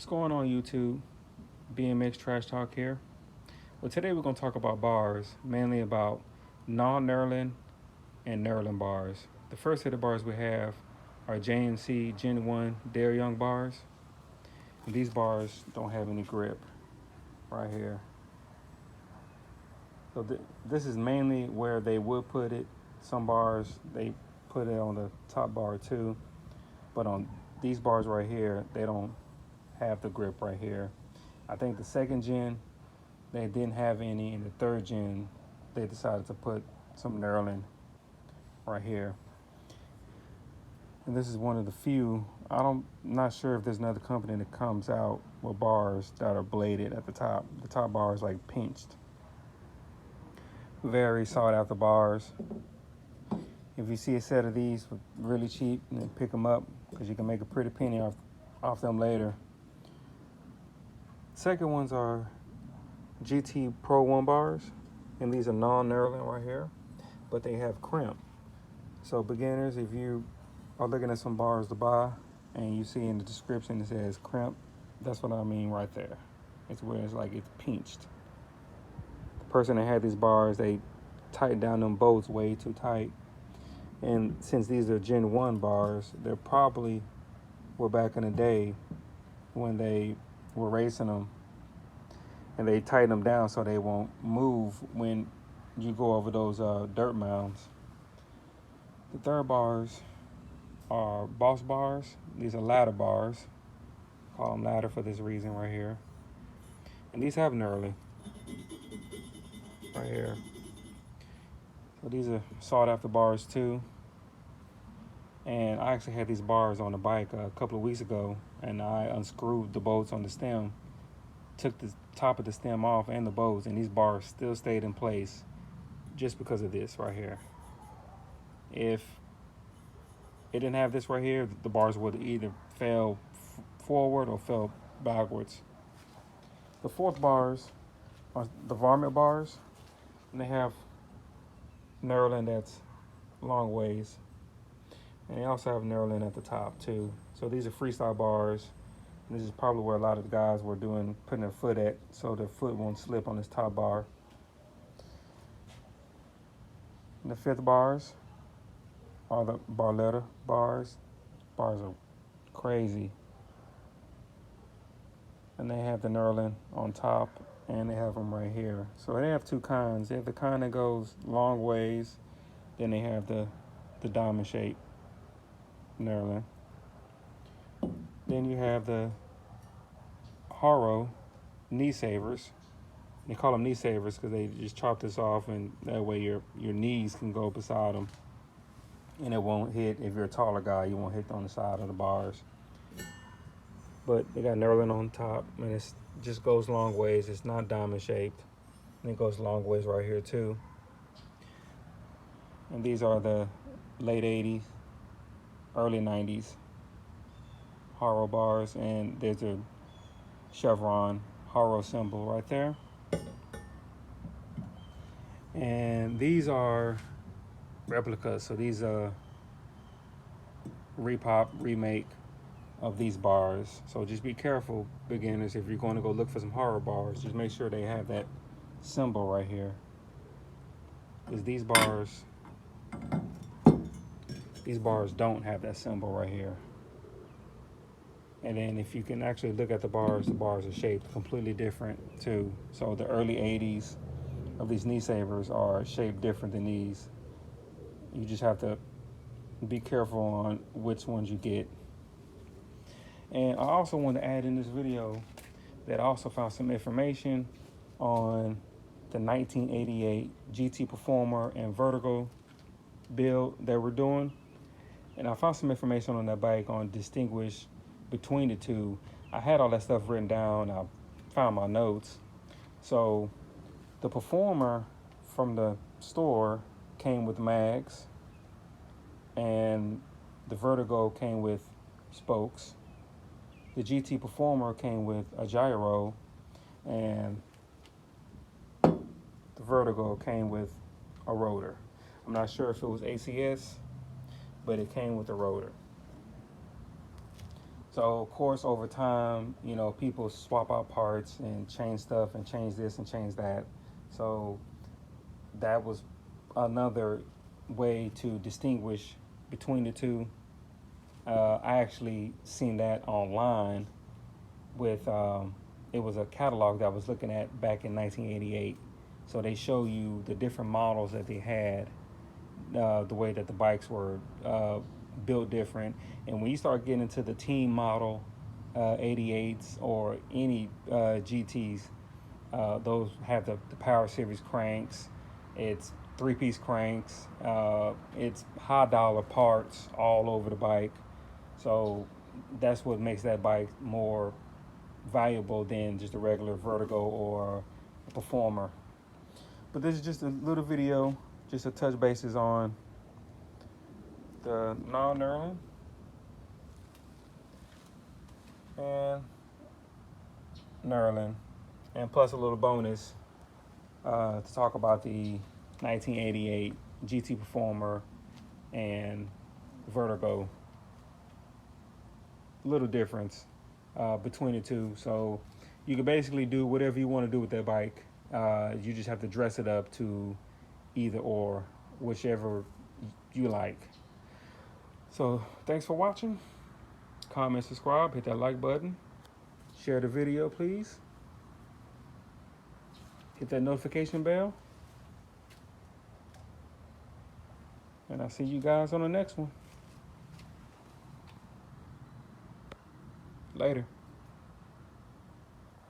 What's going on YouTube? BMX Trash Talk here. Well, today we're going to talk about bars, mainly about non-knurling and knurling bars. The first set of bars we have are JMC Gen 1 Dare Young bars. And these bars don't have any grip right here. So this is mainly where they would put it. Some bars, they put it on the top bar too. But on these bars right here, they don't have the grip right here. I think the second gen, they didn't have any. In the third gen, they decided to put some knurling right here. And this is one of the few. I'm not sure if there's another company that comes out with bars that are bladed at the top. The top bar is like pinched. Very sought after bars. If you see a set of these for really cheap, then pick them up because you can make a pretty penny off them later. Second ones are GT Pro 1 bars, and these are non-knurling right here, but they have crimp. So beginners, if you are looking at some bars to buy and you see in the description it says crimp, that's what I mean right there. It's where it's like it's pinched. The person that had these bars, they tightened down them bolts way too tight. And since these are Gen 1 bars, they probably were back in the day when they were racing them, and they tighten them down so they won't move when you go over those dirt mounds. The third bars are Boss bars. These are ladder bars. Call them ladder for this reason right here. And these have knurling right here. So these are sought after bars too. And I actually had these bars on the bike a couple of weeks ago, and I unscrewed the bolts on the stem, took the top of the stem off and the bolts, and these bars still stayed in place just because of this right here. If it didn't have this right here, the bars would either fell forward or fell backwards. The fourth bars are the varmint bars, and they have knurling that's long ways. And they also have knurling at the top too. So these are freestyle bars. This is probably where a lot of the guys were putting their foot at, so their foot won't slip on this top bar. And the fifth bars are the Barletta bars. Bars are crazy. And they have the knurling on top, and they have them right here. So they have two kinds. They have the kind that goes long ways, then they have the diamond shape knurling. Then you have the Haro knee savers. They call them knee savers because they just chop this off, and that way your knees can go beside them, and it won't hit. If you're a taller guy, you won't hit on the side of the bars. But they got knurling on top, and it just goes long ways. It's not diamond shaped, and it goes long ways right here too. And these are the late 80s, early 90s Haro bars, and there's a chevron Haro symbol right there. And these are replicas, so these are remake of these bars. So just be careful, beginners, if you're going to go look for some Haro bars, just make sure they have that symbol right here, because these bars don't have that symbol right here. And then if you can actually look at the bars are shaped completely different too. So the early 80s of these knee savers are shaped different than these. You just have to be careful on which ones you get. And I also want to add in this video that I also found some information on the 1988 GT Performer and Vertigo build that we're doing. And I found some information on that bike on distinguish between the two. I had all that stuff written down. I found my notes. So the Performer from the store came with mags, and the Vertigo came with spokes. The GT Performer came with a gyro, and the Vertigo came with a rotor. I'm not sure if it was ACS, but it came with a rotor. So of course, over time, you know, people swap out parts and change stuff and change this and change that. So that was another way to distinguish between the two. I actually seen that online with it was a catalog that I was looking at back in 1988. So they show you the different models that they had, the way that the bikes were built different. And when you start getting into the team model 88s or any GTs, those have the Power Series cranks. It's three-piece cranks. It's high dollar parts all over the bike. So that's what makes that bike more valuable than just a regular Vertigo or a Performer. But this is just a little video, just to touch bases on the non-knurling and knurling, and plus a little bonus to talk about the 1988 GT Performer and Vertigo. Little difference between the two. So you can basically do whatever you want to do with that bike. You just have to dress it up to either or, whichever you like. So thanks for watching. Comment, subscribe, hit that like button. Share the video, please. Hit that notification bell. And I'll see you guys on the next one. Later.